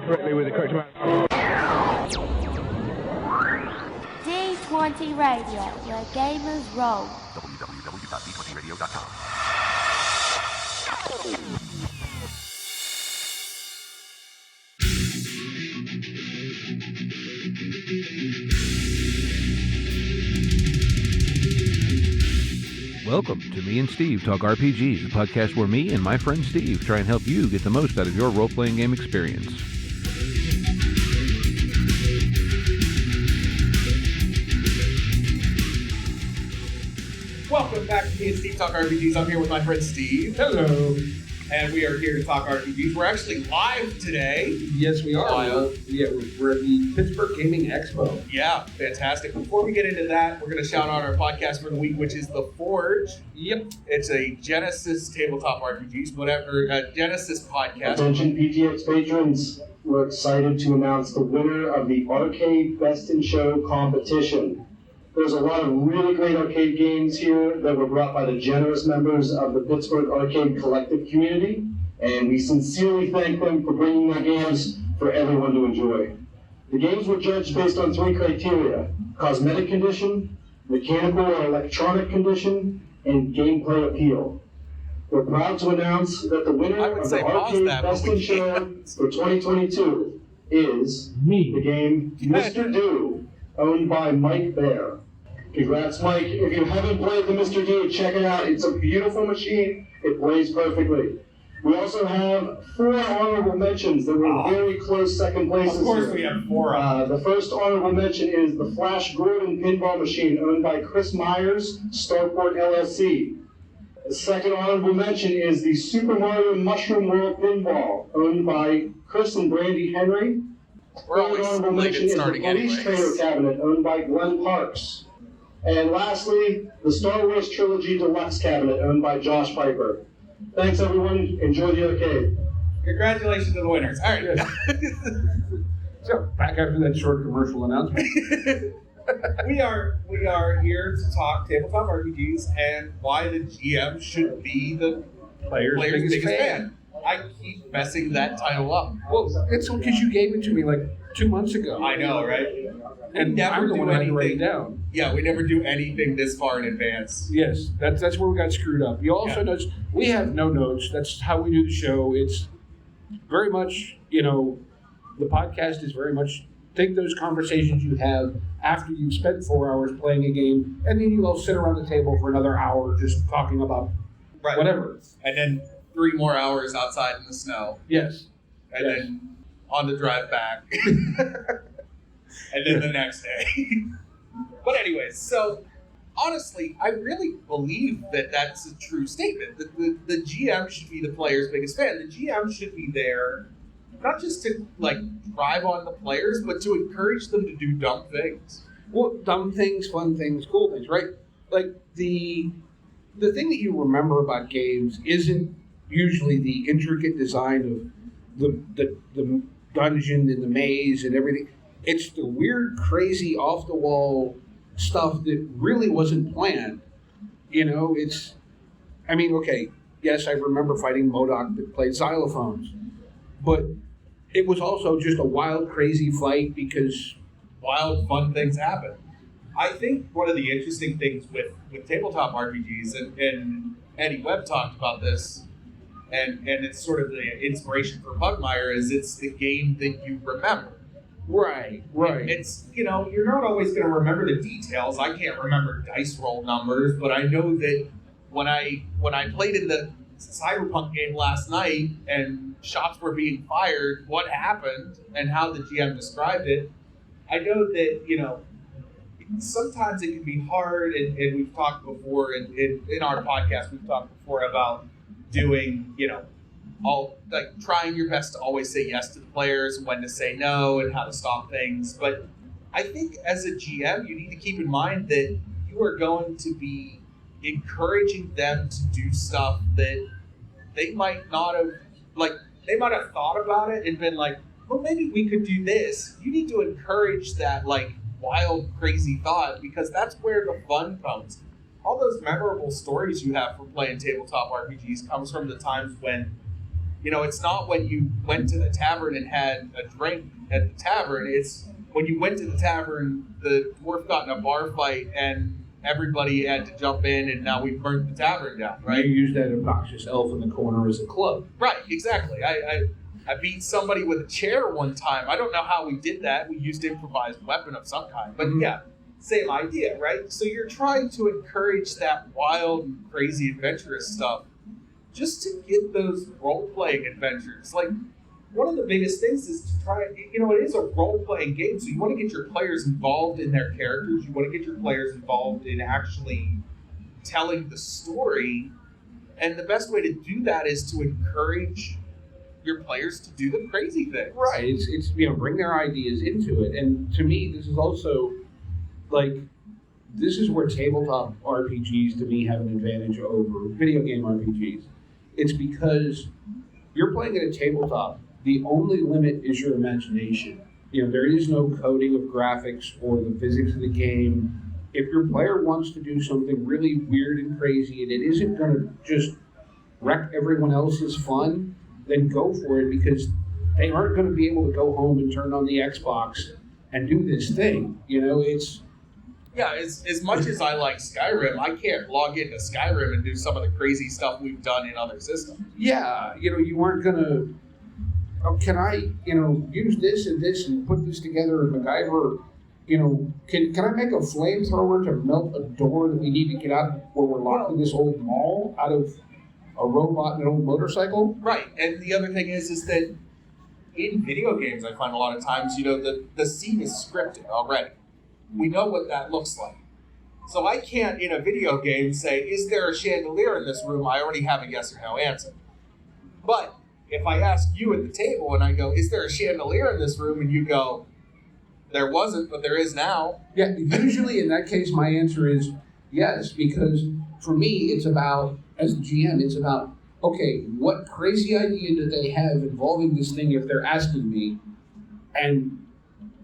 correctly with the correct amount. D20 Radio, where gamers roll. www.d20radio.com. Welcome to Me and Steve Talk RPG, the podcast where me and my friend Steve try and help you get the most out of your role-playing game experience. Welcome back to Me and Steve Talk RPGs. I'm here with my friend Steve. Hello. And we are here to talk RPGs. We're actually live today. Yes, we are. We're at the Pittsburgh Gaming Expo. Yeah, fantastic. Before we get into that, we're going to shout out our podcast for the week, which is The Forge. Yep. It's a Genesis tabletop RPGs, Genesis podcast. Attention PTX patrons, we're excited to announce the winner of the Arcade Best in Show competition. There's a lot of really great arcade games here that were brought by the generous members of the Pittsburgh Arcade Collective community, and we sincerely thank them for bringing their games for everyone to enjoy. The games were judged based on 3 criteria: cosmetic condition, mechanical or electronic condition, and gameplay appeal. We're proud to announce that the winner of the Arcade Best in Show for 2022 is the game Mr. Do, owned by Mike Bear. Congrats, Mike. If you haven't played the Mr. Do, check it out. It's a beautiful machine. It plays perfectly. We also have 4 honorable mentions that were very close second places. Of course we have 4 of them. The first honorable mention is the Flash Gordon pinball machine owned by Chris Myers, Starport LLC. The second honorable mention is the Super Mario Mushroom World pinball owned by Chris and Brandy Henry. We're always honorable mention is the starting Police Trailer Cabinet owned by Glenn Parks. And lastly, the Star Wars Trilogy Deluxe Cabinet owned by Josh Piper. Thanks, everyone. Enjoy the arcade. Congratulations to the winners. All right. So, back after that short commercial announcement. We are here to talk tabletop RPGs and why the GM should be the player's biggest fan. I keep messing that title up. Well, it's because you gave it to me like 2 months ago. I know, right? And I'm the one who had to write it down. Yeah, we never do anything this far in advance. Yes, that's where we got screwed up. You also notice we have no notes. That's how we do the show. It's very much, the podcast is very much take those conversations you have after you've spent 4 hours playing a game, and then you all sit around the table for another hour just talking about whatever. And then 3 more hours outside in the snow. Yes. And then on the drive back. And then the next day. But anyways, so honestly, I really believe that that's a true statement. The GM should be the player's biggest fan. The GM should be there not just to drive on the players, but to encourage them to do dumb things. Well, dumb things, fun things, cool things, right? Like the thing that you remember about games isn't usually the intricate design of the dungeon and the maze and everything. It's the weird, crazy, off-the-wall stuff that really wasn't planned. Yes, I remember fighting MODOK that played xylophones. But it was also just a wild, crazy fight because wild, fun things happen. I think one of the interesting things with tabletop RPGs, and Eddie Webb talked about this, and it's sort of the inspiration for Pugmire, is it's the game that you remember. Right. It's, you're not always going to remember the details. I can't remember dice roll numbers, but I know that when I played in the Cyberpunk game last night and shots were being fired, what happened and how the GM described it, I know that, sometimes it can be hard, and we've talked before in our podcast, we've talked before about doing, trying your best to always say yes to the players, when to say no, and how to stop things. But I think as a GM, you need to keep in mind that you are going to be encouraging them to do stuff that they might not have, they might have thought about it and been like, well, maybe we could do this. You need to encourage that, wild, crazy thought, because that's where the fun comes. All those memorable stories you have from playing tabletop RPGs comes from the times when It's not when you went to the tavern and had a drink at the tavern. It's when you went to the tavern, the dwarf got in a bar fight and everybody had to jump in, and now we've burnt the tavern down, right? You use that obnoxious elf in the corner as a club. Right, exactly. I beat somebody with a chair one time. I don't know how we did that. We used improvised weapon of some kind. But yeah, same idea, right? So you're trying to encourage that wild and crazy adventurous stuff just to get those role-playing adventures. Like, one of the biggest things is to try, it is a role-playing game, so you want to get your players involved in their characters. You want to get your players involved in actually telling the story. And the best way to do that is to encourage your players to do the crazy things. Right. It's bring their ideas into it. And to me, this is also, this is where tabletop RPGs, to me, have an advantage over video game RPGs. It's because you're playing at a tabletop. The only limit is your imagination. There is no coding of graphics or the physics of the game. If your player wants to do something really weird and crazy, and it isn't going to just wreck everyone else's fun, then go for it, because they aren't going to be able to go home and turn on the Xbox and do this thing. It's... Yeah, as much as I like Skyrim, I can't log into Skyrim and do some of the crazy stuff we've done in other systems. Yeah, you aren't going to... can I, use this and put this together in MacGyver? Can I make a flamethrower to melt a door that we need to get out where we're locked in this old mall out of a robot and an old motorcycle? Right, and the other thing is that in video games, I find a lot of times, the scene is scripted already. We know what that looks like. So I can't, in a video game, say, is there a chandelier in this room? I already have a yes or no answer. But if I ask you at the table and I go, is there a chandelier in this room? And you go, there wasn't, but there is now. Yeah, usually in that case, my answer is yes, because for me, it's about, as the GM, it's about, okay, what crazy idea do they have involving this thing if they're asking me? And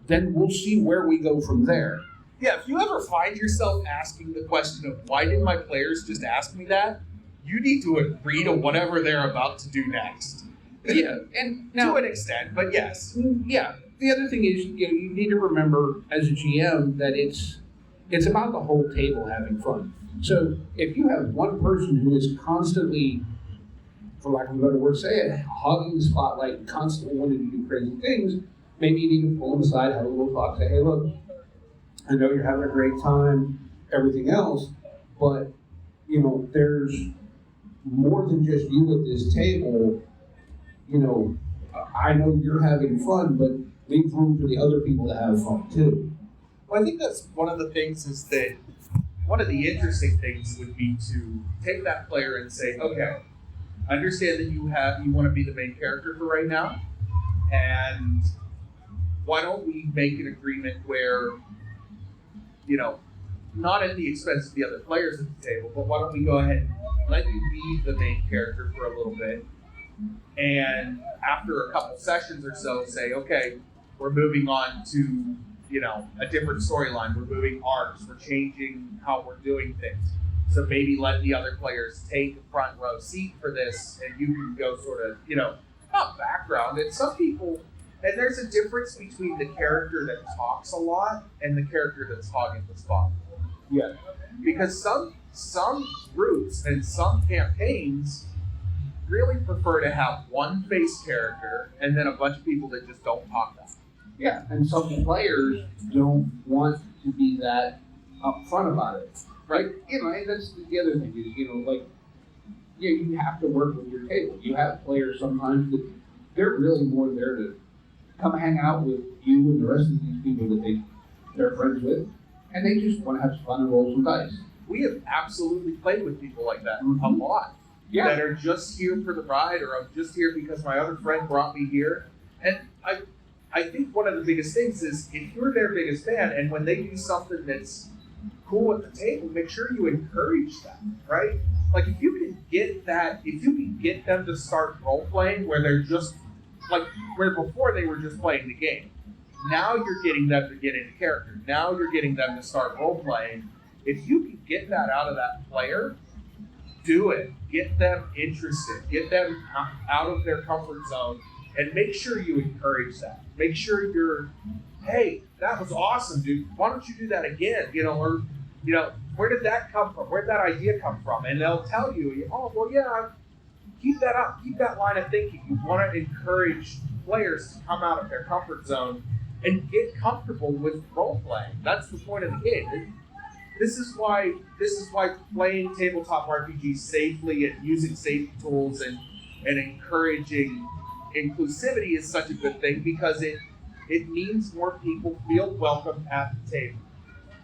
then we'll see where we go from there. Yeah, if you ever find yourself asking the question of why did my players just ask me that, you need to agree to whatever they're about to do next. Yeah, and now, to an extent, but yes. Yeah, the other thing is, you need to remember as a GM that it's about the whole table having fun. So if you have one person who is constantly, for lack of a better word, say it, hogging the spotlight and constantly wanting to do crazy things, maybe you need to pull them aside, have a little talk, say, hey, look, I know you're having a great time, everything else, but, there's more than just you at this table. I know you're having fun, but leave room for the other people to have fun too. Well, I think that's one of the things is that one of the interesting things would be to take that player and say, okay, I understand that you want to be the main character for right now, and why don't we make an agreement where, not at the expense of the other players at the table, but why don't we go ahead and let you be the main character for a little bit, and after a couple sessions or so, say, okay, we're moving on to, a different storyline. We're moving arcs. We're changing how we're doing things. So maybe let the other players take a front row seat for this, and you can go sort of, not background. And some people, and there's a difference between the character that talks a lot and the character that's hogging the spot. Yeah. Because some groups and some campaigns really prefer to have one face character and then a bunch of people that just don't talk that. Yeah, and some players don't want to be that upfront about it. Right? And that's the other thing is, you have to work with your table. You have players sometimes that they're really more there to come hang out with you and the rest of these people that they're friends with, and they just want to have fun and roll some dice. We have absolutely played with people like that a lot. Yeah. That are just here for the ride, or I'm just here because my other friend brought me here. And I think one of the biggest things is if you're their biggest fan, and when they do something that's cool at the table, make sure you encourage that, right? Like if you can get them to start role playing where they're just where before they were just playing the game. Now you're getting them to get into character. Now you're getting them to start role playing. If you can get that out of that player, do it. Get them interested. Get them out of their comfort zone, and make sure you encourage that. Make sure you're, hey, that was awesome, dude. Why don't you do that again? Or where did that come from? Where did that idea come from? And they'll tell you, oh, well, yeah, keep that up. Keep that line of thinking. You want to encourage players to come out of their comfort zone and get comfortable with role playing. That's the point of the game. This is why playing tabletop RPGs safely and using safety tools and encouraging inclusivity is such a good thing, because it means more people feel welcome at the table.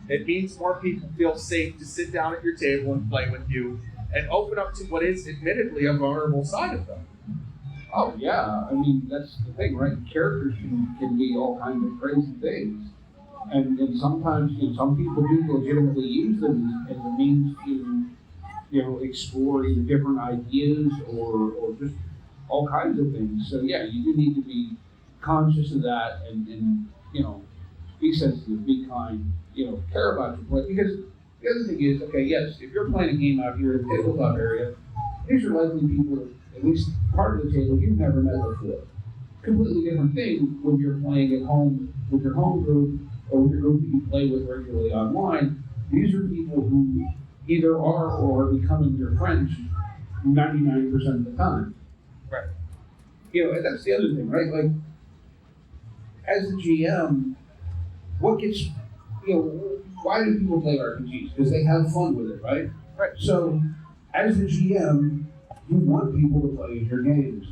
It means more people feel safe to sit down at your table and play with you and open up to what is admittedly a vulnerable side of them. Oh yeah, I mean, that's the thing, right? Characters can be all kinds of crazy things. And sometimes, some people do legitimately use them as a means to, explore either different ideas or just all kinds of things. So yeah, you do need to be conscious of that and be sensitive, be kind, care about your play. Because the other thing is, okay, yes, if you're playing a game out here in the tabletop area, these are likely people, at least part of the table, you've never met before. Completely different thing when you're playing at home with your home group or with your group that you play with regularly online. These are people who either are or are becoming your friends 99% of the time. Right. And that's the other thing, right? Like, as the GM, what gets, why do people play RPGs? Because they have fun with it, right? Right. So, as the GM, you want people to play your games.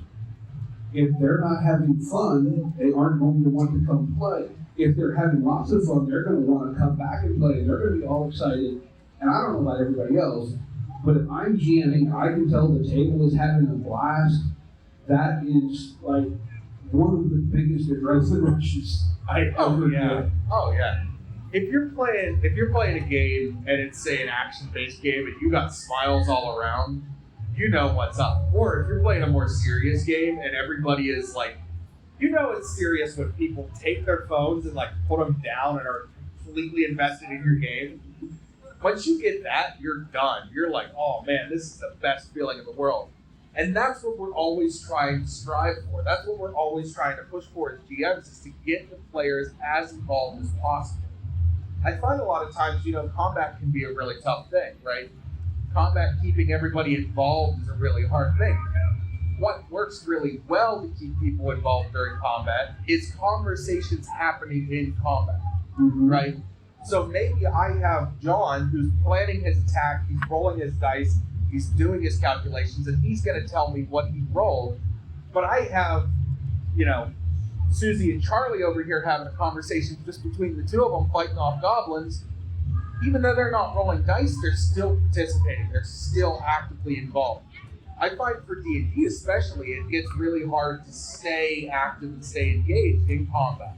If they're not having fun, they aren't going to want to come play. If they're having lots of fun, they're going to want to come back and play. They're going to be all excited. And I don't know about everybody else, but if I'm GMing, I can tell the table is having a blast. That is like one of the biggest adrenaline rushes I ever did. Oh yeah. If you're playing a game and it's, say, an action-based game and you got smiles all around, you know what's up. Or if you're playing a more serious game and everybody is like, it's serious when people take their phones and like put them down and are completely invested in your game. Once you get that, you're done. You're like, oh man, this is the best feeling in the world. And that's what we're always trying to strive for. That's what we're always trying to push for as GMs, is to get the players as involved as possible. I find a lot of times, combat can be a really tough thing, right? Combat, keeping everybody involved is a really hard thing. What works really well to keep people involved during combat is conversations happening in combat, right? So maybe I have John who's planning his attack, he's rolling his dice, he's doing his calculations, and he's going to tell me what he rolled. But I have, Susie and Charlie over here having a conversation just between the two of them fighting off goblins. Even though they're not rolling dice, they're still participating. They're still actively involved. I find for D&D especially, it gets really hard to stay active and stay engaged in combat.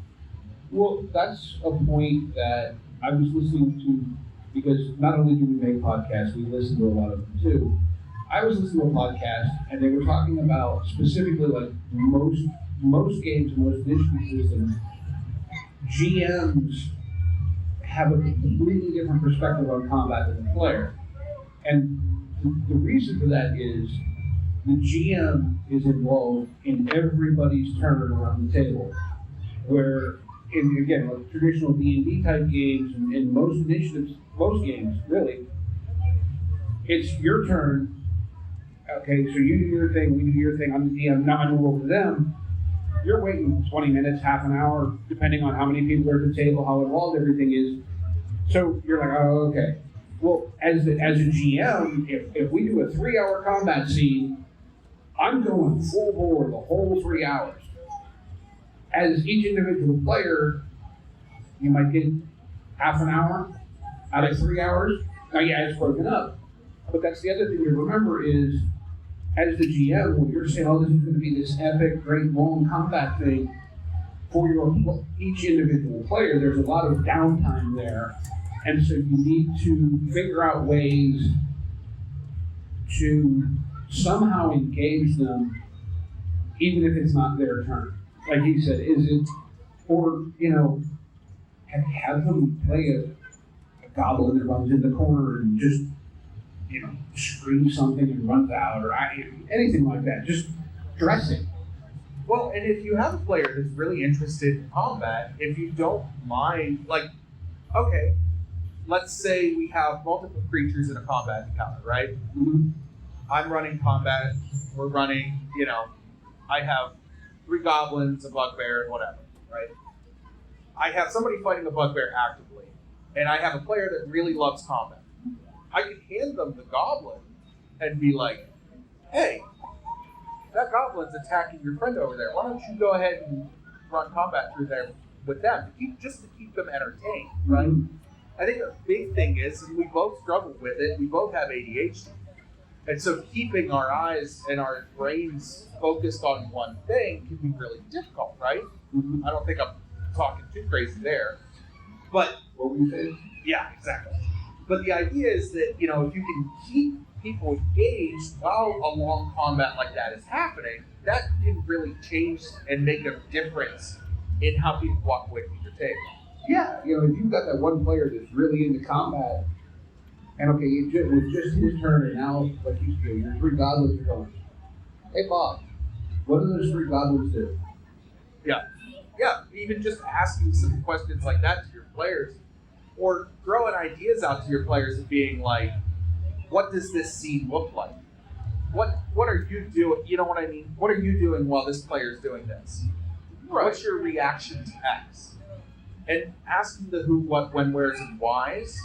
Well, that's a point that I was listening to, because not only do we make podcasts, we listen to a lot of them too. I was listening to a podcast, and they were talking about specifically like most games, most initiative systems, GMs have a completely different perspective on combat than the player. And the reason for that is the GM is involved in everybody's turn around the table. Where, like traditional D&D type games and most initiatives, most games, really, it's your turn. Okay, so you do your thing, we do your thing, I'm the DM, now I move over to them. You're waiting 20 minutes, half an hour, depending on how many people are at the table, how involved everything is. So you're like, oh, okay. Well, as a GM, if we do a 3-hour combat scene, I'm going full bore the whole 3 hours. As each individual player, you might get half an hour out of 3 hours. Now, yeah, it's broken up. But that's the other thing to remember is, as the GM, when you're saying, oh, this is going to be this epic, great, long combat thing, for each individual player, there's a lot of downtime there. And so you need to figure out ways to somehow engage them, even if it's not their turn. Like he said, have them play a goblin that runs in the corner and just screams something and runs out, or anything like that. Just dressing. Well, and if you have a player that's really interested in combat, if you don't mind, okay, let's say we have multiple creatures in a combat encounter, right? Mm-hmm. I'm running combat, we're running, I have 3 goblins, a bugbear, whatever, right? I have somebody fighting a bugbear actively, and I have a player that really loves combat. I can hand them the goblin and be like, hey, that goblin's attacking your friend over there. Why don't you go ahead and run combat through there with them, just to keep them entertained, right? Mm-hmm. I think the big thing is, and we both struggle with it, we both have ADHD. And so keeping our eyes and our brains focused on one thing can be really difficult, right? Mm-hmm. I don't think I'm talking too crazy there. But, What were you saying? yeah, exactly. But the idea is that, if you can keep people engaged while a long combat like that is happening, that can really change and make a difference in how people walk away from your table. Yeah, if you've got that one player that's really into combat, and okay, it was just his turn, and now, like you said, your 3 goblins are going, hey Bob, what do those 3 goblins do? Yeah, even just asking some questions like that to your players, or throwing ideas out to your players of being like, what does this scene look like? What are you doing? You know what I mean? What are you doing while this player's doing this? Right. What's your reaction to X? And asking the who, what, when, where's, and whys,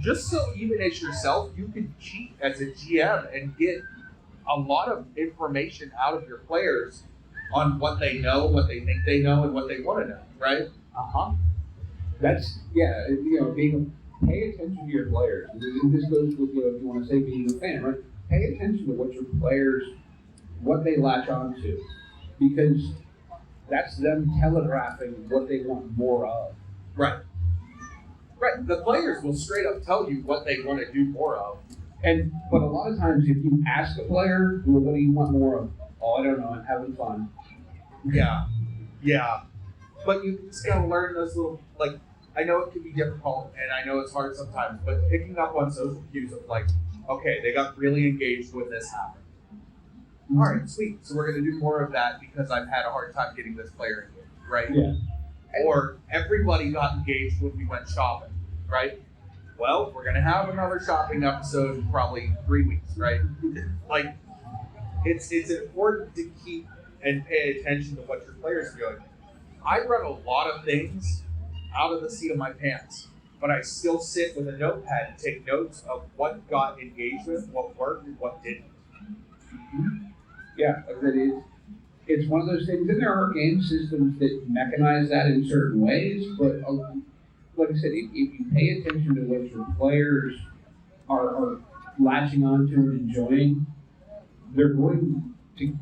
just so even as yourself, you can cheat as a GM and get a lot of information out of your players on what they know, what they think they know, and what they want to know, right? That's, pay attention to your players. And this goes with, if you want to say being a fan, right? Pay attention to what your players, what they latch on to. Because that's them telegraphing what they want more of. Right. The players will straight up tell you what they want to do more of. But a lot of times if you ask a player, well, what do you want more of? Oh, I don't know, I'm having fun. Yeah. But you just gotta learn those little, I know it can be difficult and I know it's hard sometimes, but picking up on social cues of okay, they got really engaged when this happened. All right, sweet. So we're gonna do more of that because I've had a hard time getting this player engaged, right? Yeah. Or everybody got engaged when we went shopping, right? Well, we're gonna have another shopping episode in probably 3 weeks, right? It's important to keep and pay attention to what your players are doing. I run a lot of things out of the seat of my pants, but I still sit with a notepad and take notes of what got engagement, what worked, and what didn't. Yeah, it's one of those things, and there are game systems that mechanize that in certain ways, but like I said, if you pay attention to what your players are latching onto and enjoying, they're going to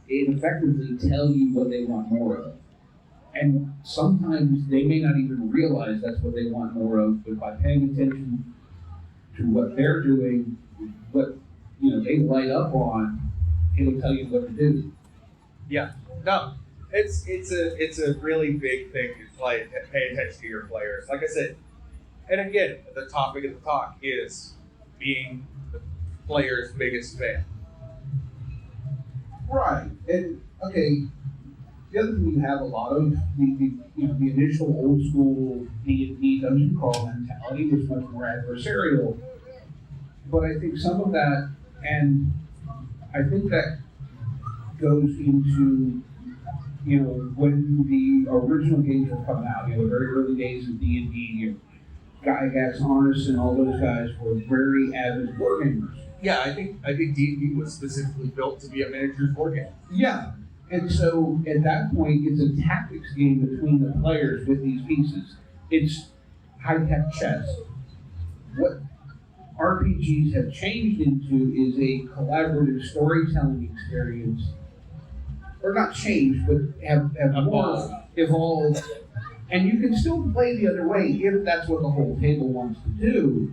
effectively tell you what they want more of. And sometimes they may not even realize that's what they want more of, but by paying attention to what they're doing, what they light up on, it'll tell you what to do. Yeah, no, it's a really big thing. It's pay attention to your players. Like I said, and again, the topic of the talk is being the player's biggest fan. Right, and okay. The other thing you have a lot of the initial old school D&D dungeon crawl mentality was much more adversarial, but I think some of that, and I think that goes into when the original games were coming out, the very early days of D&D, Gygax, Harness, and all those guys were very avid wargamers. Yeah, I think D&D was specifically built to be a miniatures war game. Yeah. And so at that point, it's a tactics game between the players with these pieces. It's high-tech chess. What RPGs have changed into is a collaborative storytelling experience. Or not changed, but have more evolved. And you can still play the other way if that's what the whole table wants to do.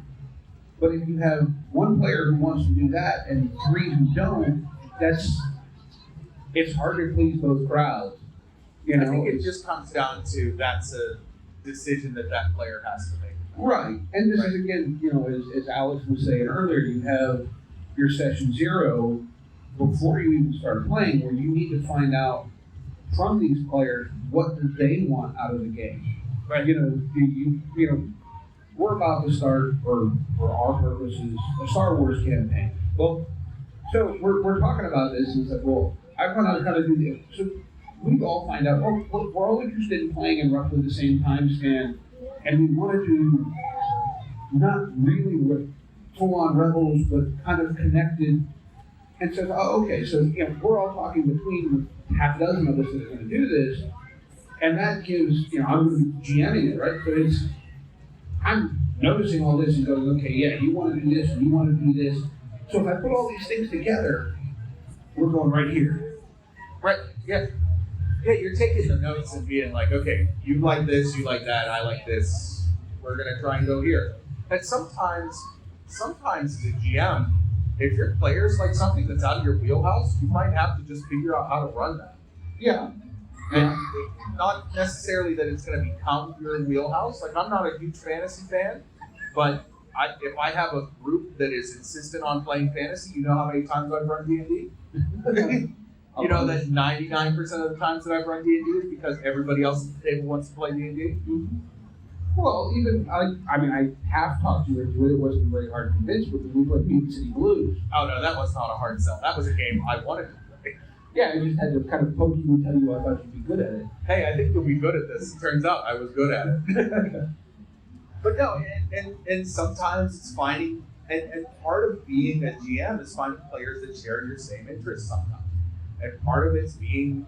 But if you have one player who wants to do that and 3 who don't, it's hard to please both crowds. I think it just comes down to that's a decision that player has to make. Right, and this is again, as Alex was saying earlier, you have your session 0 before you even start playing, where you need to find out from these players what do they want out of the game. Right. We're about to start, for our purposes, a Star Wars campaign. Well, so we're talking about this, and it's like, well, I found out how to do this. So we all find out, we're all interested in playing in roughly the same time span, and we want to do not really with full-on rebels, but kind of connected. And so, okay, so we're all talking between half a dozen of us that are going to do this, and that gives, I'm going to be GMing it, right? So I'm noticing all this and going, okay, yeah, you want to do this, and you want to do this. So if I put all these things together, we're going right here. Right, yeah. Yeah, you're taking the notes and being like, okay, you like this, you like that, I like this. We're going to try and go here. And sometimes as a GM, if your players like something that's out of your wheelhouse, you might have to just figure out how to run that. Yeah. And not necessarily that it's going to become your wheelhouse. Like, I'm not a huge fantasy fan, but if I have a group that is insistent on playing fantasy, you know how many times I've run D&D? You know that 99% of the times that I've run D&D is because everybody else at the table wants to play D&D? Well, even, I have talked to you into it. It wasn't very hard to convince, but we played Mead City Blues. Oh, no, that was not a hard sell. That was a game I wanted to play. Yeah, I just had to kind of poke you and tell you I thought you'd be good at it. Hey, I think you'll be good at this. It turns out I was good at it. But no, and sometimes it's finding, and part of being a GM is finding players that share your same interests sometimes. And part of it's being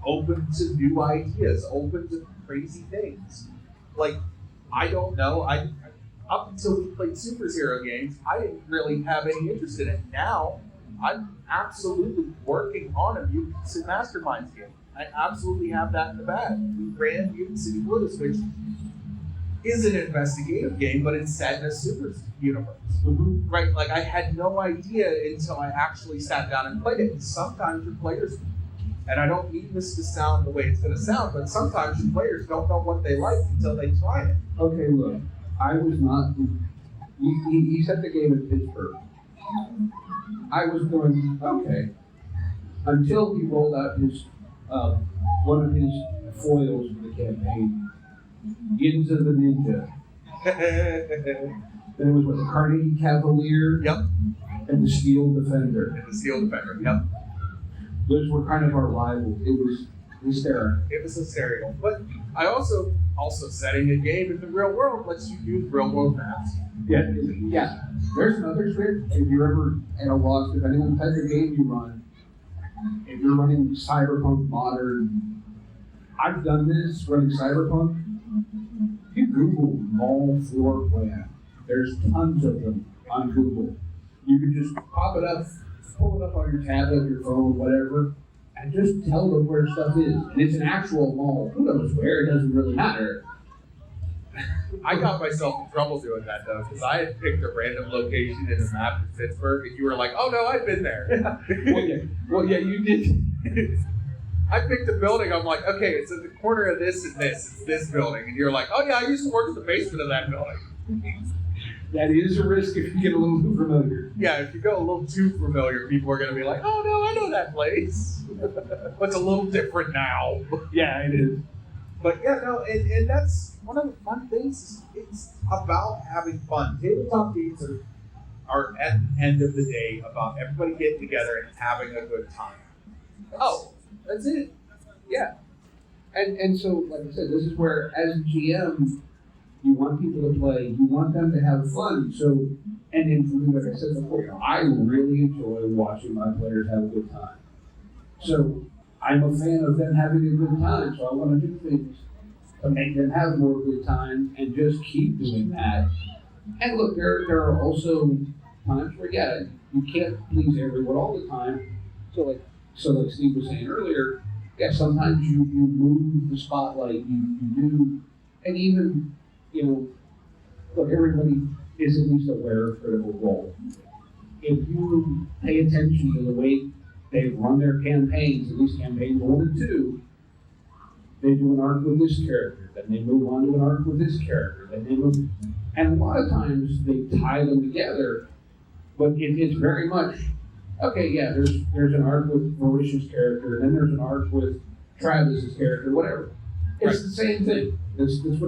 open to new ideas, open to crazy things. Like, I don't know, up until we played superhero games, I didn't really have any interest in it. Now, I'm absolutely working on a Mutant Masterminds game. I absolutely have that in the bag. We ran Mutant City Blues, which is an investigative game, but it's set in a super universe. Mm-hmm. Right? Like, I had no idea until I actually sat down and played it. And sometimes your players, and I don't mean this to sound the way it's going to sound, but sometimes your players don't know what they like until they try it. Okay, look, I was not, he set the game in Pittsburgh. I was going, okay, until he rolled out his, one of his foils for the campaign, Ginza the Ninja. Then it was what, the Carnegie Cavalier? Yep. And the Steel Defender. And the Steel Defender, yep. Those were kind of our rivals. It was hysterical. It was hysterical. But I also setting a game in the real world lets you use real world maps. Yeah. There's another trick. If you're ever at a loss, depending on the type of game you run, if you're running Cyberpunk Modern, I've done this running Cyberpunk. You Google mall floor plan. There's tons of them on Google. You can just pop it up, pull it up on your tablet, your phone, whatever, and just tell them where stuff is. And it's an actual mall. Who knows where? It doesn't really matter. I got myself in trouble doing that, though, because I had picked a random location in the map of Pittsburgh, and you were like, oh, no, I've been there. Well, yeah, you did. I picked a building. I'm like, okay, it's at the corner of this and this. It's this building. And you're like, oh, yeah, I used to work in the basement of that building. That is a risk if you get a little too familiar. Yeah, if you go a little too familiar, people are going to be like, oh, no, I know that place. But it's a little different now. Yeah, it is. But yeah, no, and that's one of the fun things. It's about having fun. Tabletop games are at the end of the day about everybody getting together and having a good time. That's it. Yeah. And so, like I said, this is where, as a GM, you want people to play, you want them to have fun. So, and for me, like I said before, I really enjoy watching my players have a good time. So, I'm a fan of them having a good time, so I want to do things to make them have more good time and just keep doing that. And look, there are also times where, yeah, you can't please everyone all the time. So like Steve was saying earlier, yeah, sometimes you move the spotlight, you do, and even, look, everybody is at least aware of Critical Role. If you pay attention to the way they've run their campaigns, at least campaigns 1 and 2, they do an arc with this character, then they move on to an arc with this character, then they move. And a lot of times they tie them together, but it's very much, okay, yeah, there's an arc with Mauritius' character, and then there's an arc with Travis's character, whatever. It's the same thing. That's what's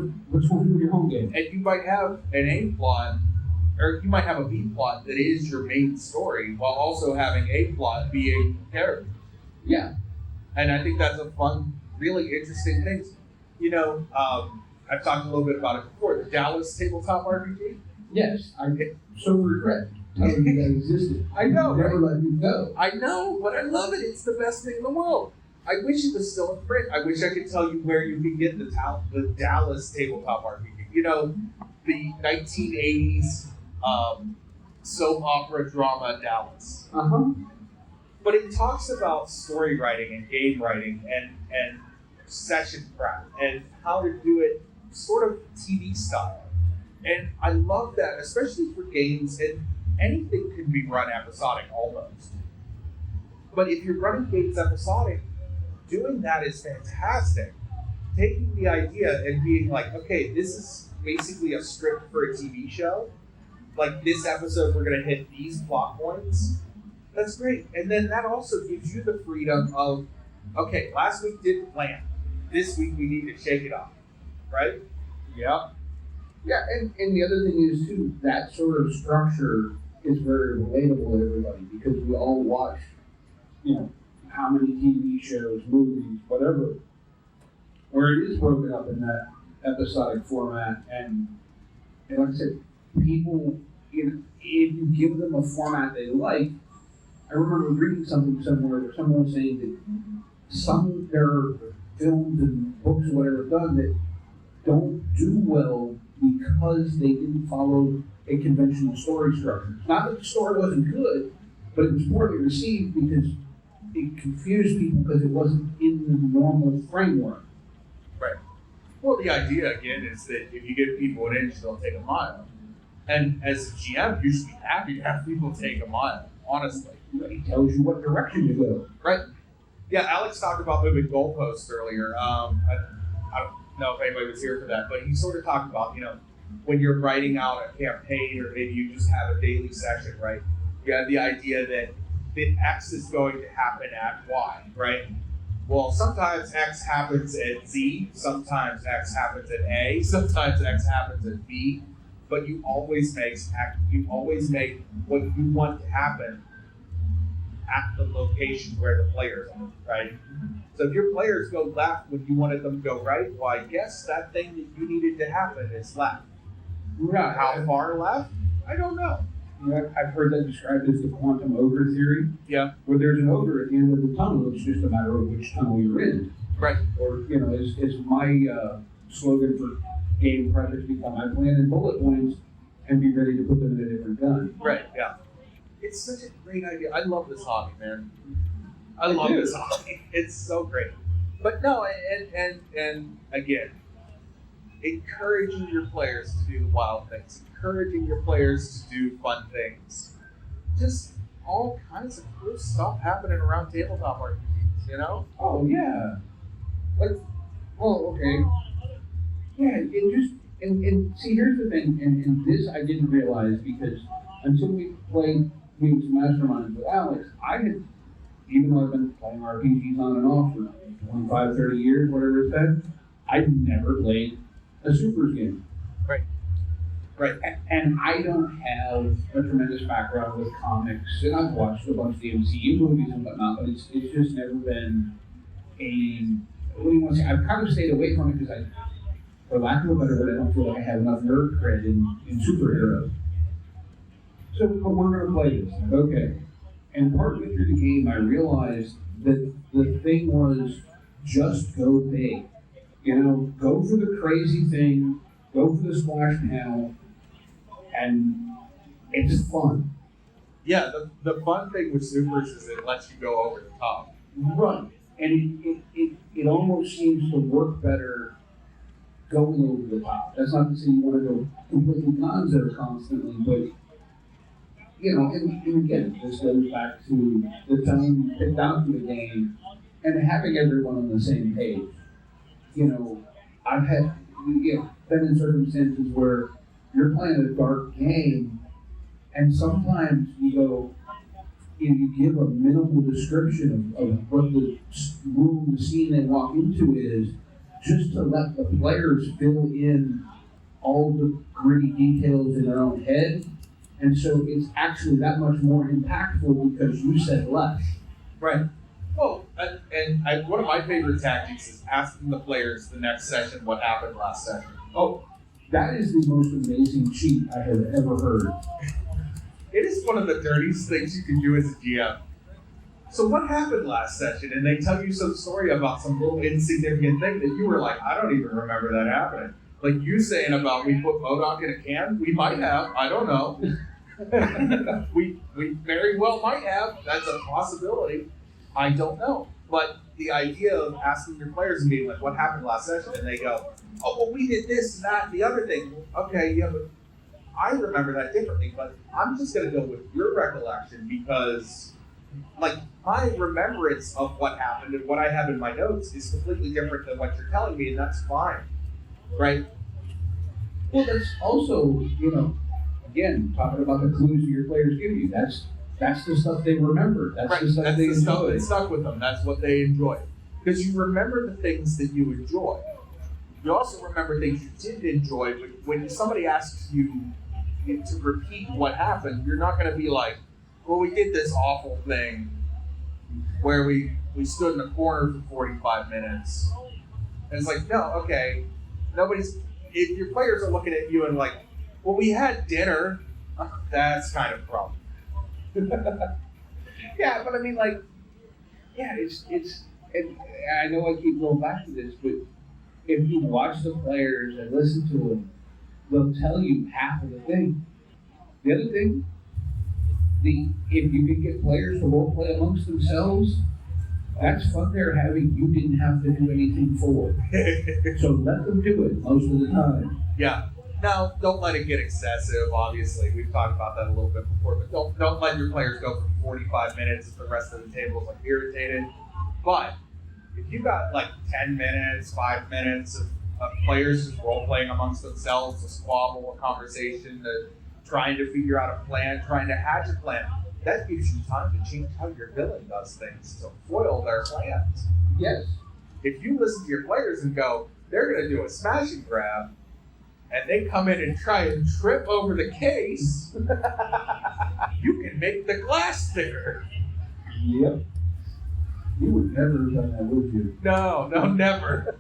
going through your home game. And you might have an A plot, or you might have a B plot that is your main story, while also having A plot be a character. Yeah. And I think that's a fun, really interesting thing. You know, I've talked a little bit about it before, the Dallas tabletop RPG. Yes, I so regret telling you that existed. I know, Never right? let you go. I know, but I love it. It's the best thing in the world. I wish it was still in print. I wish I could tell you where you can get the Dallas tabletop RPG. You know, the 1980s soap opera drama Dallas. Uh-huh. But it talks about story writing and game writing and session prep and how to do it sort of TV style. And I love that, especially for games, and anything can be run episodic almost. But if you're running games episodic, doing that is fantastic. Taking the idea and being like, okay, this is basically a script for a TV show. Like this episode, we're going to hit these plot points. That's great. And then that also gives you the freedom of, okay, last week didn't land. This week we need to shake it up. Right? Yeah. Yeah, and the other thing is, too, that sort of structure is very relatable to everybody because we all watch, you know, how many TV shows, movies, whatever, where it is broken up in that episodic format. And like I said, people, if you give them a format they like, I remember reading something somewhere where someone was saying that there are films and books or whatever done that don't do well because they didn't follow a conventional story structure. Not that the story wasn't good, but it was poorly received because it confused people because it wasn't in the normal framework. Right. Well, the idea, again, is that if you give people an inch, they'll take a mile. And as a GM, you should be happy to have people take a mile, honestly. It tells you what direction to go. Right. Yeah, Alex talked about moving goalposts earlier. I don't know if anybody was here for that, but he sort of talked about, you know, when you're writing out a campaign or maybe you just have a daily session, right? You have the idea that X is going to happen at Y, right? Well, sometimes X happens at Z, sometimes X happens at A, sometimes X happens at B, but you always make what you want to happen at the location where the players are, right? So if your players go left when you wanted them to go right, well, I guess that thing that you needed to happen is left. Right. How far left? I don't know. You know, I've heard that described as the quantum ogre theory. Yeah. Where there's an ogre at the end of the tunnel, it's just a matter of which tunnel you're in. Right. Or, you know, is my slogan for game projects become I plan in bullet points and be ready to put them in a different gun. Right, yeah. It's such a great idea. I love this hobby, man. I love this hobby. It's so great. But no, and again, encouraging your players to do wild things, encouraging your players to do fun things. Just all kinds of cool stuff happening around tabletop RPGs, you know? Oh, yeah. Like, well, okay. Yeah, it just, and see, here's the thing, and this I didn't realize because until we played Games Masterminds with Alex, I had, even though I've been playing RPGs on and off for 25, 30 years, whatever it's been, I've never played a Supers game. Right. Right. And I don't have a tremendous background with comics, and I've watched a bunch of the MCU movies and whatnot, but it's just never been what do you want to say? I've kind of stayed away from it because for lack of a better word, I don't feel like I have enough nerd cred in superheroes. So, but we're going to play this. Okay. And partway through the game, I realized that the thing was just go big. You know, go for the crazy thing, go for the splash panel, and it's fun. Yeah, the fun thing with Supers is it lets you go over the top. Right. And it almost seems to work better going over the top. That's not to say you want to go completely gonzo constantly, but, you know, and again, this goes back to the tone picked out for the game and having everyone on the same page. You know, I've had, been in circumstances where you're playing a dark game, and sometimes you go, you give a minimal description of what the room, the scene they walk into is, just to let the players fill in all the gritty details in their own head. And so it's actually that much more impactful because you said less. Right. Well, one of my favorite tactics is asking the players the next session what happened last session. Oh, that is the most amazing cheat I have ever heard. It is one of the dirtiest things you can do as a GM. So what happened last session? And they tell you some story about some little insignificant thing that you were like, I don't even remember that happening. Like you saying about we put MODOK in a can, we might have, I don't know. we very well might have, that's a possibility. I don't know. But the idea of asking your players and being like, what happened last session? And they go, oh, well, we did this and that and the other thing. Okay, yeah, but I remember that differently, but I'm just going to go with your recollection because, like, my remembrance of what happened and what I have in my notes is completely different than what you're telling me, and that's fine, right? Well, that's also, again, talking about the clues your players give you. That's the stuff they remember. That's right. the stuff that's they the enjoy. Stuff that stuck with them. That's what they enjoy. Because you remember the things that you enjoy. You also remember things you didn't enjoy, but when somebody asks you to repeat what happened, you're not going to be like, well, we did this awful thing where we stood in a corner for 45 minutes. And it's like, no, okay. If your players are looking at you and like, well, we had dinner, that's kind of a problem. Yeah, but I mean, like, yeah, it's, and I know I keep going back to this, but if you watch the players and listen to them, they'll tell you half of the thing. The other thing, if you can get players to role play amongst themselves, that's fun they're having you didn't have to do anything for. So let them do it most of the time. Yeah. Now, don't let it get excessive, obviously. We've talked about that a little bit before, but don't let your players go for 45 minutes if the rest of the table is like irritated. But if you got like 10 minutes, 5 minutes of players just role-playing amongst themselves, a squabble, a conversation, trying to figure out a plan, trying to hatch a plan, that gives you time to change how your villain does things to foil their plans. Yes. If you listen to your players and go, they're going to do a smash and grab, and they come in and try and trip over the case, you can make the glass thicker. Yep. You would never have done that, would you? No, never.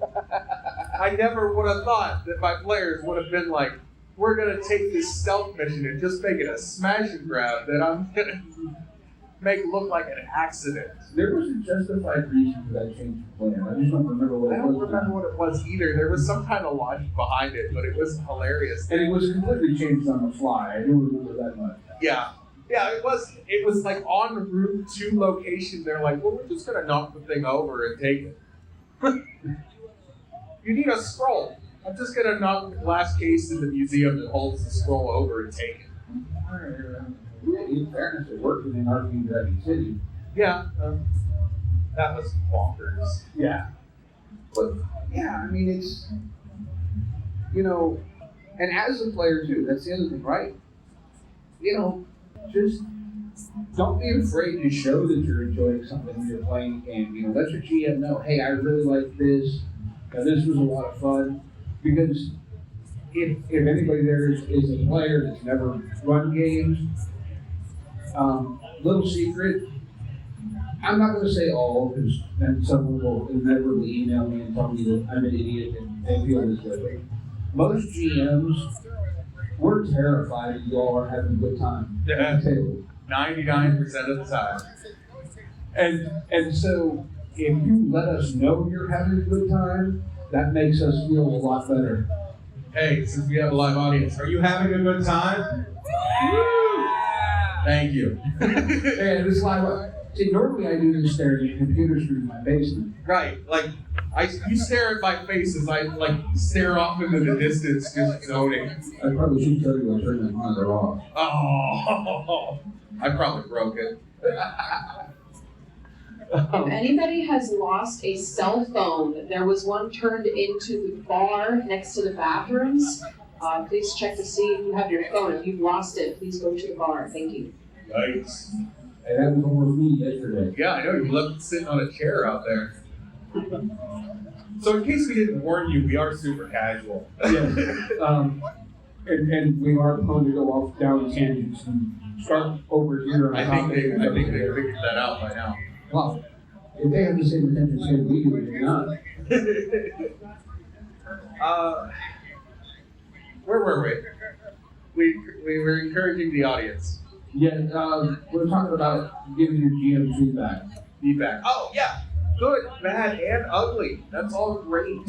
I never would have thought that my players would have been like, we're going to take this stealth mission and just make it a smash and grab that I'm going to make look like an accident. There was a justified reason for that change of plan. I just don't remember what it was. I don't remember what it was either. There was some kind of logic behind it, but it was hilarious. And it was completely changed on the fly. I don't remember that much. Yeah, it was like en route to location. They're like, well, we're just going to knock the thing over and take it. You need a scroll. I'm just going to knock the glass case in the museum that holds the scroll over and take it. In fairness, it worked in RPG Dragon City. Yeah, that was bonkers. Yeah. But, yeah, I mean, it's, and as a player, too, that's the other thing, right? Just don't be afraid to show that you're enjoying something when you're playing a game. Let your GM know, hey, I really like this. This was a lot of fun. Because if anybody there is a player that's never run games, little secret, I'm not going to say all, because then someone will inevitably email me and tell me that I'm an idiot and they feel this way. Most GMs, we're terrified that you all are having a good time at the table. 99% of the time. And so if you let us know you're having a good time, that makes us feel a lot better. Hey, since we have a live audience, are you having a good time? Woo! Thank you. And this live, see, normally I do this stare at the computer screen in my basement. Right, like you stare at my face as I stare off into the distance, just zoning. I probably should tell you I turned that monitor off. Oh, I probably broke it. If anybody has lost a cell phone, there was one turned into the bar next to the bathrooms. Please check to see if you have your phone. If you've lost it, please go to the bar. Thank you. Yikes. And that was almost me yesterday. Yeah, I know, you left it sitting on a chair out there. So in case we didn't warn you, we are super casual. Yes. And we are prone to go off down tangents and start over here. I think they figured that out by now. Well, if they have the same attention span we do, they do not. Where were we? We were encouraging the audience. Yeah, we're talking about giving your GM feedback. Feedback. Oh yeah, good, bad, and ugly. That's all great.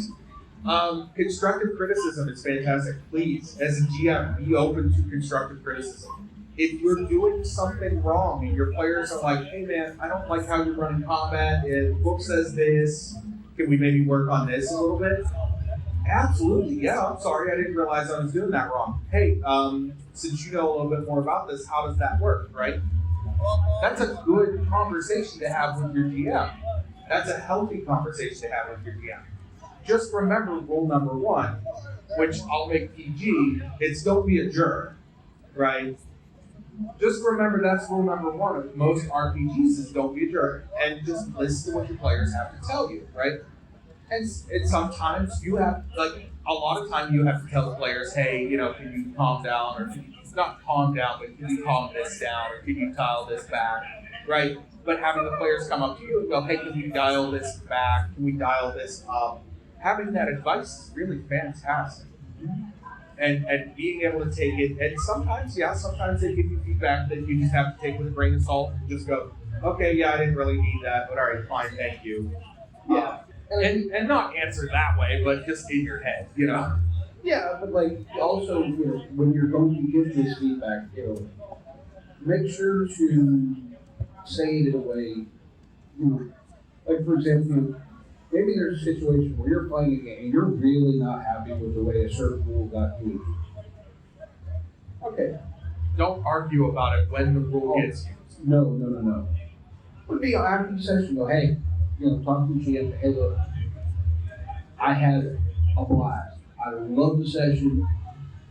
Constructive criticism is fantastic. Please, as a GM, be open to constructive criticism. If you're doing something wrong and your players are like, hey man, I don't like how you're running combat, the book says this, can we maybe work on this a little bit? Absolutely, yeah, I'm sorry, I didn't realize I was doing that wrong. Hey, since you know a little bit more about this, how does that work, right? That's a good conversation to have with your GM. That's a healthy conversation to have with your GM. Just remember rule number 1, which I'll make PG, it's don't be a jerk, right? Just remember that's rule number 1 of most RPGs is don't be a jerk, and just listen to what your players have to tell you, right? And sometimes you have, like, a lot of time you have to tell the players, hey, can you calm down, or can you, not calm down, but can you calm this down, or can you dial this back, right? But having the players come up to you and go, hey, can we dial this back, can we dial this up? Having that advice is really fantastic. And being able to take it, and sometimes they give you feedback that you just have to take with a grain of salt and just go, okay, yeah, I didn't really need that, but all right, fine, thank you. Yeah. And not answer that way, but just in your head, Yeah, but like also, when you're going to give this feedback, make sure to say it in a way, like for example, maybe there's a situation where you're playing a game and you're really not happy with the way a certain rule got used. Okay. Don't argue about it when the rule gets used. No. Would be after the session, go, hey, talk to the GM, hey, look, I had a blast. I love the session.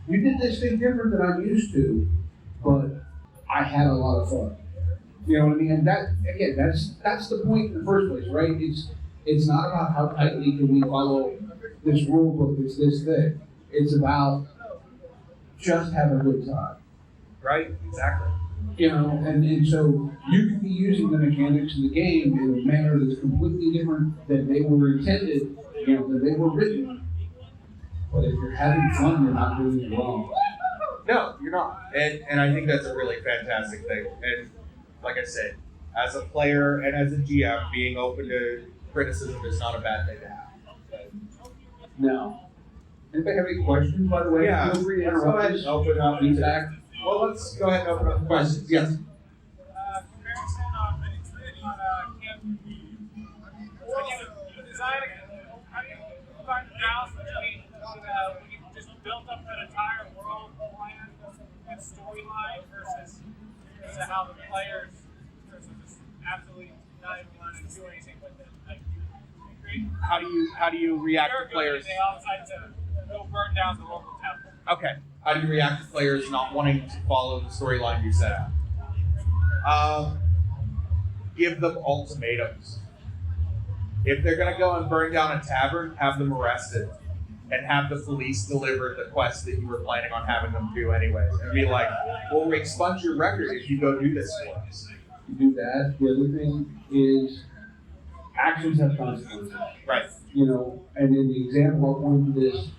You did this thing different than I'm used to, but I had a lot of fun. You know what I mean? And that, again, that's the point in the first place, right? It's not about how tightly can we follow this rule book, it's this thing. It's about just having a good time. Right? Exactly. And so you can be using the mechanics of the game in a manner that's completely different than they were intended, than they were written. But if you're having fun, you're not doing it wrong. No, you're not. And I think that's a really fantastic thing. And like I said, as a player and as a GM, being open to criticism is not a bad thing to have. No. Anybody have any questions, by the way? Yeah. Feel free to Let's go ahead interrupt and open up feedback. Well, let's go ahead and open up the questions. Yes. Comparison on Camp. When you design how do you find the balance between when you just built up an entire world plan and storyline versus how the players just absolutely not even want to do anything with it? Like, How do you react to players? They all decide to go burn down the local temple. Okay. How do you react to players not wanting to follow the storyline you set out? Give them ultimatums. If they're going to go and burn down a tavern, have them arrested. And have the police deliver the quest that you were planning on having them do anyways. And be like, well, we expunge your record if you go do this for us. You do that. The other thing is actions have consequences. Right. And in the example I'll point to this,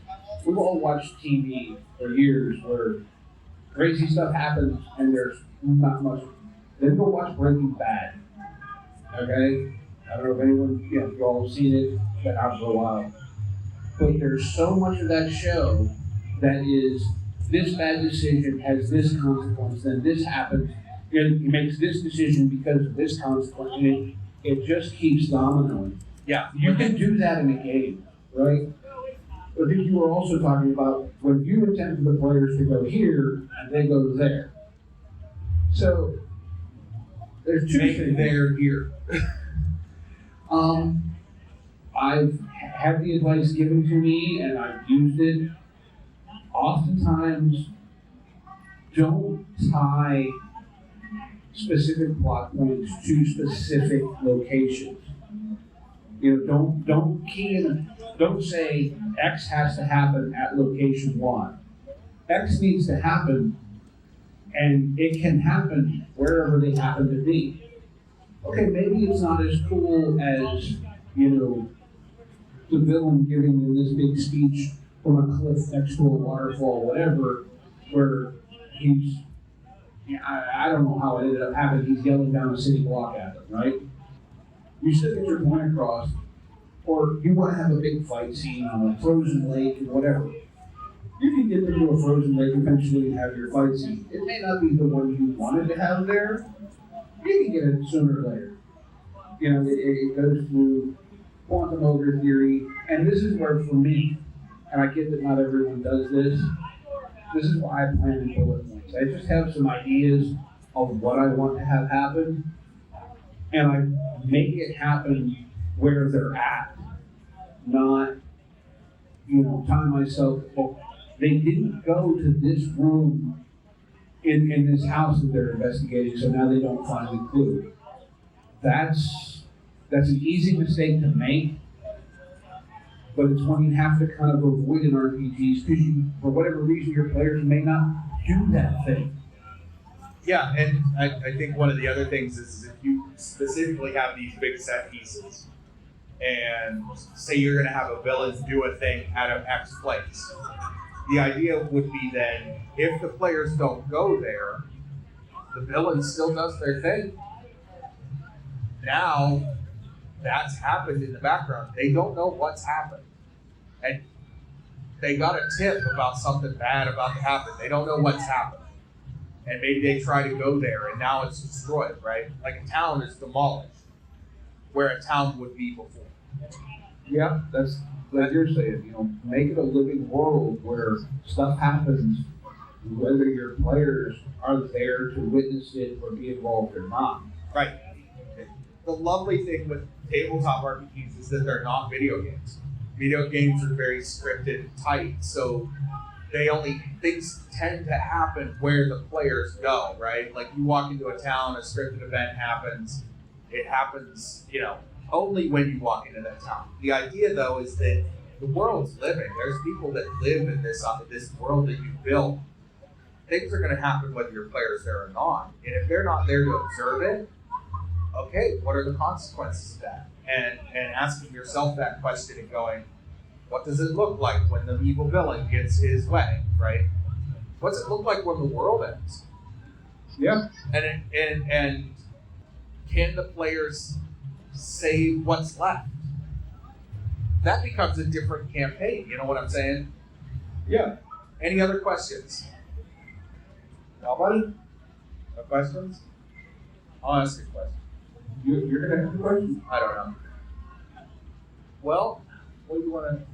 we've all watched TV for years where crazy stuff happens and there's not much. Then go watch Breaking Bad. Okay? I don't know if anyone, you all have seen it, it's been out for a while. But there's so much of that show that is, this bad decision has this consequence, then this happens, and he makes this decision because of this consequence, and it just keeps dominoing. Yeah. You can do that in a game, right? I think you were also talking about when you intend for the players to go here and they go there. So there's two things. They're here. I've had the advice given to me and I've used it. oftentimes don't tie specific plot points to specific locations. Don't key in, don't say X has to happen at location Y. X needs to happen, and it can happen wherever they happen to be. Okay, maybe it's not as cool as, the villain giving them this big speech from a cliff next to a waterfall, whatever, where I don't know how it ended up happening, he's yelling down a city block at them, right? You still get your point across, or you want to have a big fight scene on a frozen lake or whatever. You can get them to a frozen lake eventually and have your fight scene. It may not be the one you wanted to have there. You can get it sooner or later. It goes through quantum ogre theory, and this is where, for me, and I get that not everyone does this, this is why I plan in bullet points. I just have some ideas of what I want to have happen, and I make it happen where they're at, not, time myself, well, they didn't go to this room in this house that they're investigating, so now they don't find the clue. That's an easy mistake to make, but it's one you have to kind of avoid in RPGs because for whatever reason, your players may not do that thing. Yeah, and I think one of the other things is if you specifically have these big set pieces, and say you're going to have a villain do a thing at an X place, the idea would be then, if the players don't go there, the villain still does their thing. Now, that's happened in the background. They don't know what's happened. And they got a tip about something bad about to happen. They don't know what's happened. And maybe they try to go there, and now it's destroyed, right? Like a town is demolished, where a town would be before. Yeah, that's like you're saying, make it a living world where stuff happens, whether your players are there to witness it or be involved or not. Right. The lovely thing with tabletop RPGs is that they're not video games. Video games are very scripted and tight, so things tend to happen where the players go, right? Like you walk into a town, a scripted event happens, it happens, only when you walk into that town. The idea, though, is that the world's living. There's people that live in this world that you built. Things are going to happen whether your players there or not. And if they're not there to observe it, okay, what are the consequences of that? And asking yourself that question and going, what does it look like when the evil villain gets his way, right? What's it look like when the world ends? Yeah. And can the players save what's left? That becomes a different campaign, you know what I'm saying? Yeah. Any other questions? Nobody? No questions? I'll ask a question. You're going to ask a question? I don't know. Well, what do you want to...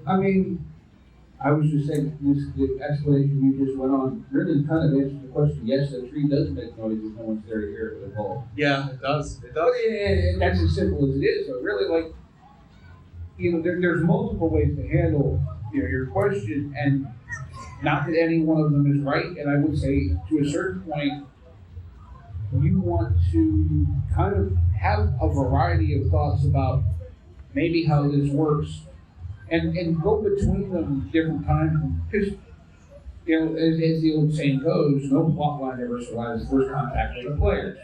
I mean, I was just saying, the explanation you just went on really kind of answers the question. Yes, the tree does make noise if no one's there to hear it at all. Yeah, it does. It does. And that's as simple as it is. So really, there's multiple ways to handle, your question, and not that any one of them is right. And I would say, to a certain point, you want to kind of have a variety of thoughts about maybe how this works, and go between them different times, because as the old saying goes, no plot line ever survives first contact with the players.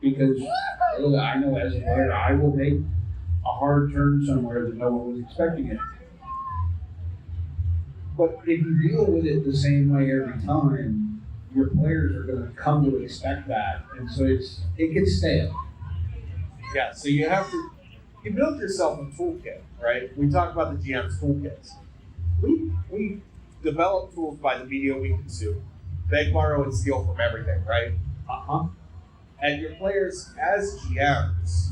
Because I know as a player, I will make a hard turn somewhere that no one was expecting it. But if you deal with it the same way every time, your players are going to come to expect that, and so it gets stale. Yeah, so you build yourself a toolkit, right? We talk about the GM's toolkits. We develop tools by the media we consume. Beg, borrow, and steal from everything, right? And your players, as GMs,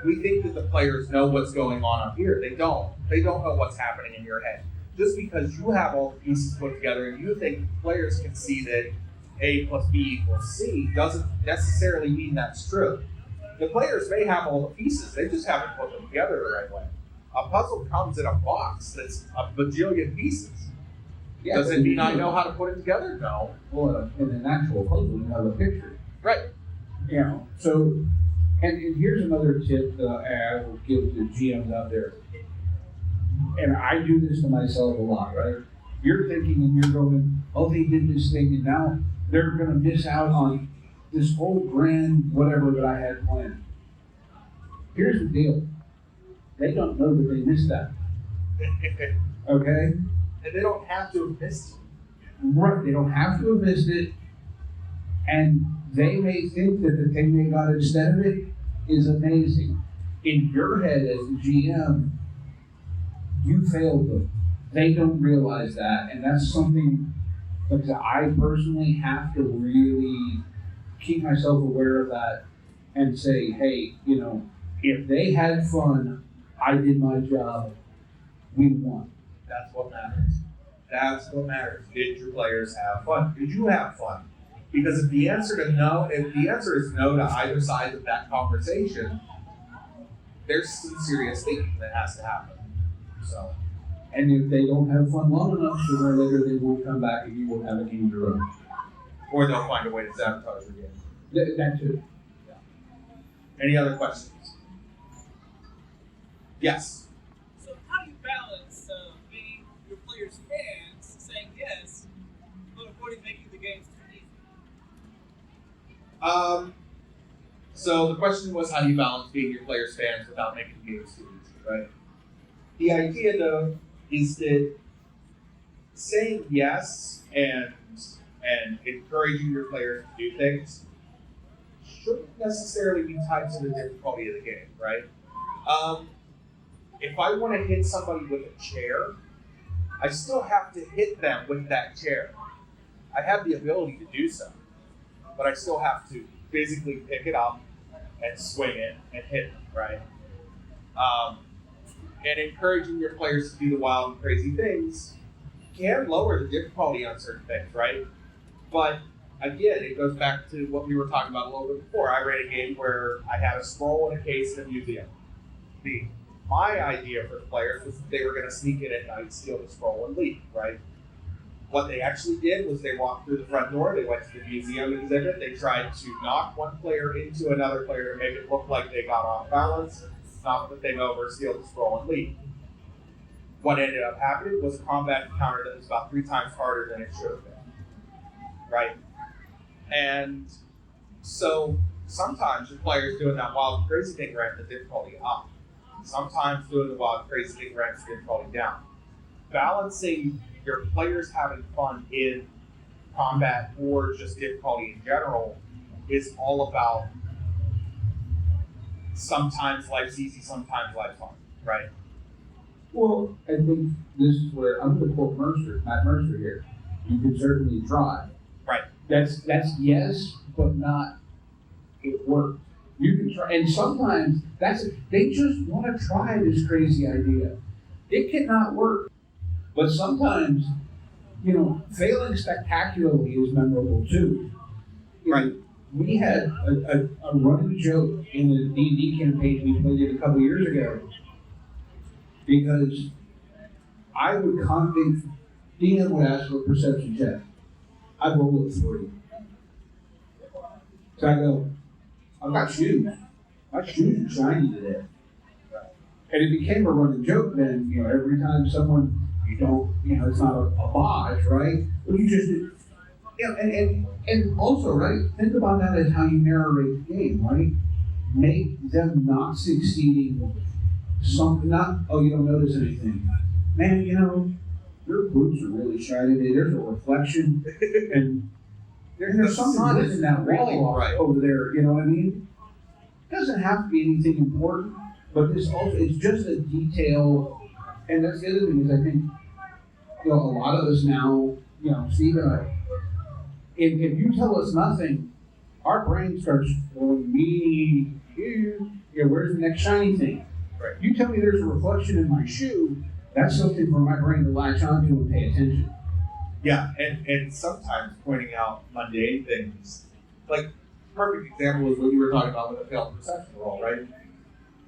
we think that the players know what's going on up here. They don't. They don't know what's happening in your head. Just because you have all the pieces put together and you think players can see that A plus B equals C doesn't necessarily mean that's true. The players may have all the pieces, they just haven't put them together the right way. A puzzle comes in a box that's a bajillion pieces. Yeah, Does but it mean you I do. know how to put it together? No. Well, in an actual puzzle, you have a picture. Right. You know, so, and here's another tip that I will give to GMs out there. And I do this to myself a lot, right? You're thinking and you're going, oh, they did this thing and now they're going to miss out on this whole grand whatever that I had planned. Here's the deal. They don't know that they missed that. Okay? And they don't have to have missed it. Right, they don't have to have missed it. And they may think that the thing they got instead of it is amazing. In your head as the GM, you failed them. They don't realize that. And that's something that I personally have to really keep myself aware of that and say, hey, you know, if they had fun, I did my job, we won. That's what matters. That's what matters. Did your players have fun? Did you have fun? Because if the answer is no to either side of that conversation, there's some serious thinking that has to happen. So, And if they don't have fun long enough, sooner or later they won't come back and you won't have a game to run. or they'll find a way to sabotage your game. That too. Any other questions? Yes. So how do you balance being your players' fans, saying yes, but avoiding making the games too easy? So the question was, how do you balance being your players' fans without making the games too easy, right? The idea, though, is that saying yes and encouraging your players to do things shouldn't necessarily be tied to the difficulty of the game, right? If I want to hit somebody with a chair, I still have to hit them with that chair. I have the ability to do so, but I still have to physically pick it up and swing it and hit them, right? And encouraging your players to do the wild and crazy things can lower the difficulty on certain things, right? But again, it goes back to what we were talking about a little bit before. I ran a game where I had a scroll and a case in a museum. My idea for the players was that they were going to sneak in at night, steal the scroll, and leave, right? What they actually did was they walked through the front door, they went to the museum exhibit, they tried to knock one player into another player to make it look like they got off balance, knock the thing over, steal the scroll, and leave. What ended up happening was a combat encounter that was about 3 times harder than it should have been, right? And so sometimes your players doing that wild and crazy thing ramp the difficulty up. Sometimes doing the wild and crazy thing ramps the difficulty down. Balancing your players having fun in combat or just difficulty in general is all about sometimes life's easy, sometimes life's hard, right? Well, I think this is where I'm going to quote Matt Mercer here. You can certainly try. Right. That's yes, but not it worked. You can try, and sometimes they just want to try this crazy idea. It cannot work, but sometimes, you know, failing spectacularly is memorable too. Right. We had a running joke in the D&D campaign we played a couple years ago, because I would constantly, DM would ask for a perception check. I'd roll a 3. So I go, I've got shoes. My shoes are shiny today. And it became a running joke then, you know, every time someone, it's not a bodge, right? But you just, and also, right, think about that as how you narrate the game, right? Make them not succeeding, you don't notice anything. Man, your boots are really shiny today. There's a reflection, and there's something missing that wall over there, you know what I mean? It doesn't have to be anything important, but it's just a detail. And that's the other thing is I think, a lot of us now, Steve and I, if you tell us nothing, our brain starts going, me, you, where's the next shiny thing? Right. You tell me there's a reflection in my shoe, that's something for my brain to latch onto and pay attention. Yeah, and sometimes pointing out mundane things. Like, perfect example is what you were talking about with a failed perception roll, right?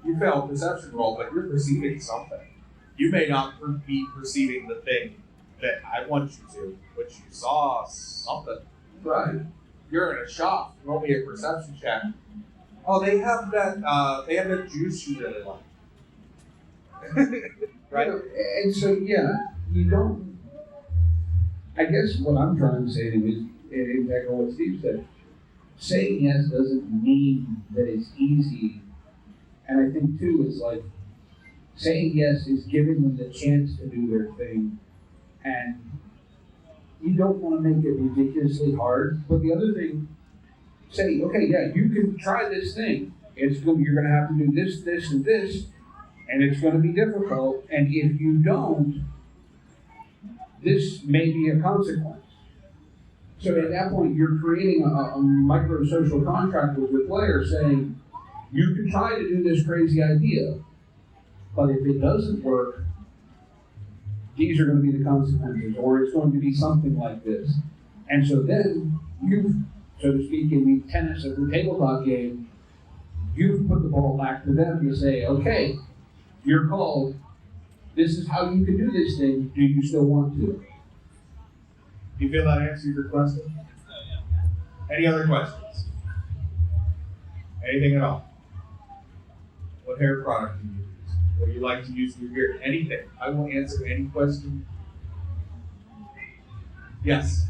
You failed perception roll, but you're perceiving something. You may not be perceiving the thing that I want you to, but you saw something. Right. You're in a shop. Roll me a perception check. Oh, they have that. They have that juice you really like. Right. And so, yeah, you don't. I guess what I'm trying to say to you is exactly what Steve said. Saying yes doesn't mean that it's easy. And I think, too, it's like saying yes is giving them the chance to do their thing. And you don't want to make it ridiculously hard. But the other thing, say, okay, yeah, you can try this thing. It's good. You're going to have to do this, this, and this. And it's going to be difficult. And if you don't, this may be a consequence. So at that point, you're creating a micro-social contract with your player saying, you can try to do this crazy idea, but if it doesn't work, these are going to be the consequences, or it's going to be something like this. And so then you've, so to speak, in the tennis of the tabletop game, you've put the ball back to them to say, okay, you're called, this is how you can do this thing, do you still want to? Do you feel that answers your question? Any other questions? Anything at all? What hair product do you use? What do you like to use in your hair? Anything. I will answer any question. Yes.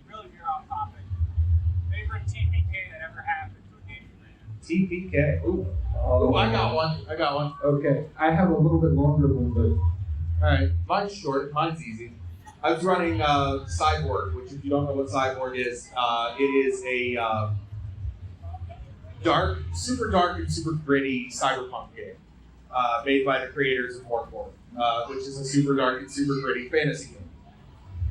Really veer off topic. Favorite TPK that ever happened to a gaming brand? TPK. Ooh, I got one. Okay, I have a little bit longer one, but All right, mine's short. Mine's easy. I was running Cyborg, which, if you don't know what Cyborg is, it is a super dark and super gritty cyberpunk game made by the creators of Mortal, which is a super dark and super gritty fantasy game.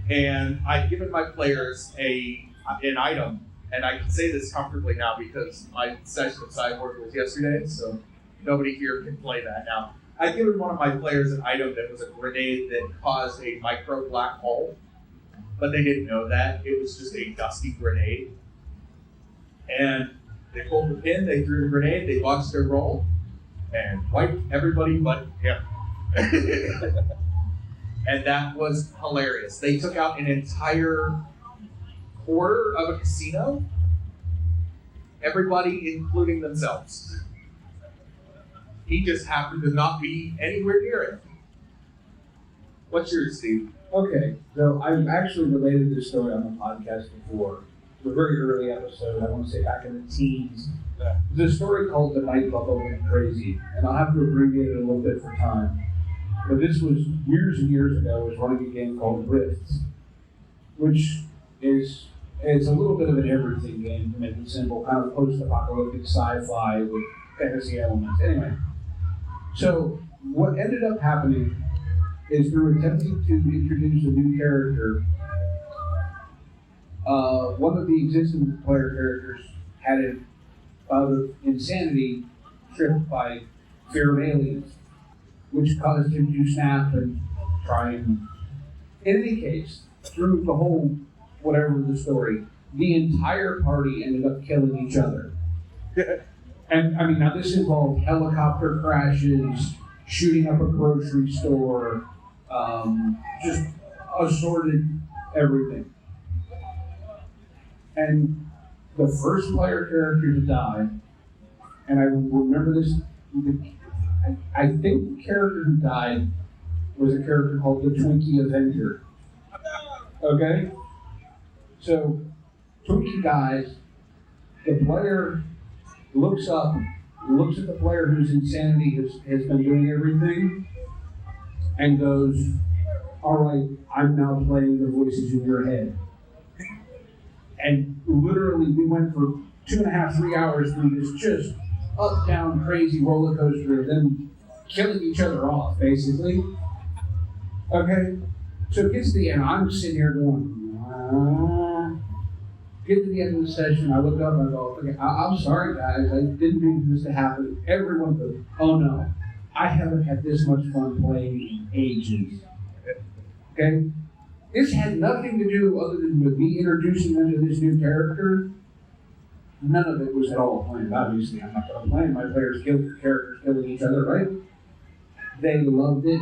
And I've given my players an item, and I can say this comfortably now because my session of Cyborg was yesterday, so nobody here can play that now. I'd given one of my players an item that was a grenade that caused a micro black hole, but they didn't know that. It was just a dusty grenade. And they pulled the pin, they threw the grenade, they launched their roll, and wiped everybody but him. And that was hilarious. They took out an entire quarter of a casino, everybody including themselves. He just happened to not be anywhere near it. What's yours, Steve? okay, so I've actually related this story on the podcast before. It's a very early episode, I want to say back in the teens. There's a story called The Night Buffalo Went Crazy, and I'll have to abbreviate it a little bit for time. But this was years and years ago. I was running a game called Rifts, which is it's a little bit of an everything game, to make it simple, kind of post-apocalyptic sci-fi with fantasy elements. Anyway, so what ended up happening is through attempting to introduce a new character, one of the existing player characters had a bout of insanity tripped by fear of aliens, which caused him to snap and try and... In any case, through the whole whatever the story, the entire party ended up killing each other. And I mean, now this involved helicopter crashes, shooting up a grocery store, just assorted everything. And the first player character to die, and I remember this, I think the character who died was a character called the Twinkie Avenger. Okay? So, Twinkie dies, the player looks up, looks at the player whose insanity has been doing everything, and goes, all right, I'm now playing the voices in your head. And literally, we went for 2.5, 3 hours through this just up, down, crazy roller coaster of them killing each other off, basically. Okay? So it gets to the end, I'm sitting here going, get to the end of the session, I look up and I go, okay, I'm sorry guys, I didn't mean for this to happen. Everyone goes, oh no, I haven't had this much fun playing in ages. Okay? This had nothing to do other than with me introducing them to this new character. None of it was at all planned. Obviously, I'm not going to plan my characters killing each other, right? They loved it.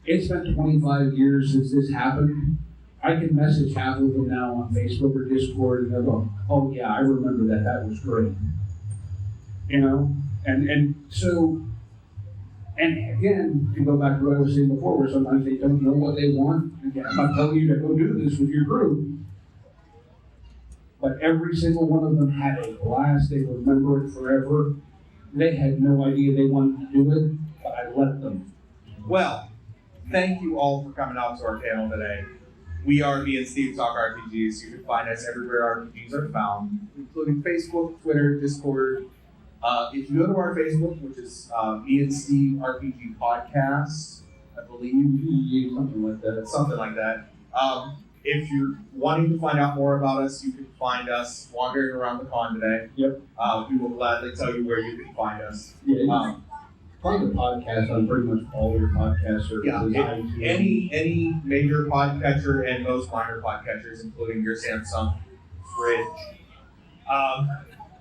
It's been 25 years since this happened. I can message half of them now on Facebook or Discord, and they'll go, "Oh yeah, I remember that. That was great." You know, and so, and again, to go back to what I was saying before, where sometimes they don't know what they want. Again, I'm not telling you to go do this with your group, but every single one of them had a blast. They remember it forever. They had no idea they wanted to do it, but I let them. Well, thank you all for coming out to our panel today. We are Me and Steve Talk RPGs. You can find us everywhere RPGs are found, including Facebook, Twitter, Discord. If you go to our Facebook, which is Me and Steve RPG Podcast, I believe, something like that. If you're wanting to find out more about us, you can find us wandering around the con today. Yep. We will gladly tell you where you can find us. Yeah, find the podcast on pretty much all your podcast services. Yeah, any major podcatcher and most minor podcatchers, including your Samsung fridge.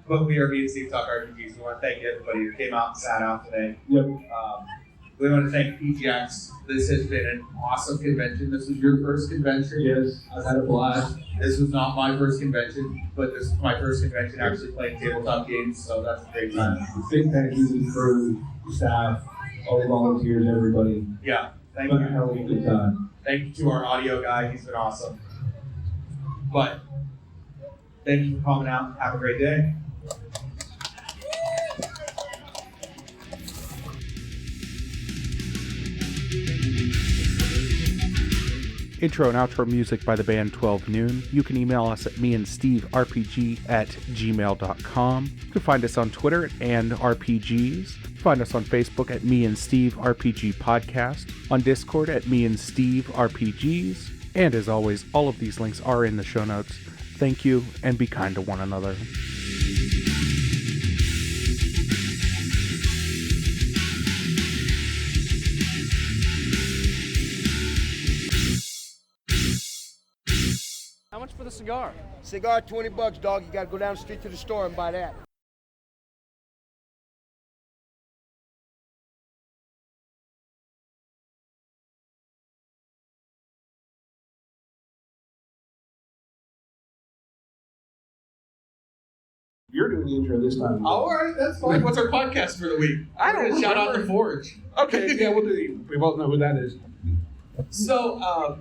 But we are Me and Steve Talk RPGs. We want to thank everybody who came out and sat out today. Yep. We want to thank PGX. This has been an awesome convention. This was your first convention. Yes, I've had a blast. This was not my first convention, but this was my first convention actually playing tabletop games, so that's a great time. Big thank you to the crew, staff, all the volunteers, everybody. Yeah, thank Been you. a hell of a good time. Thank you to our audio guy. He's been awesome. But thank you for coming out. Have a great day. Intro and outro music by the band 12 Noon. You can email us at meandsteverpg@gmail.com. You can find us on Twitter and RPGs. Find us on Facebook at Me and Steve RPG Podcast. On Discord at Me and Steve RPGs. And as always, all of these links are in the show notes. Thank you, and be kind to one another. How much for the cigar? Cigar, $20, dog. You gotta go down the street to the store and buy that. You're doing the intro this time. All right, that's fine. What's our podcast for the week? I don't We're gonna shout out remember. the Forge. Okay, yeah, we'll do. We both know who that is. So,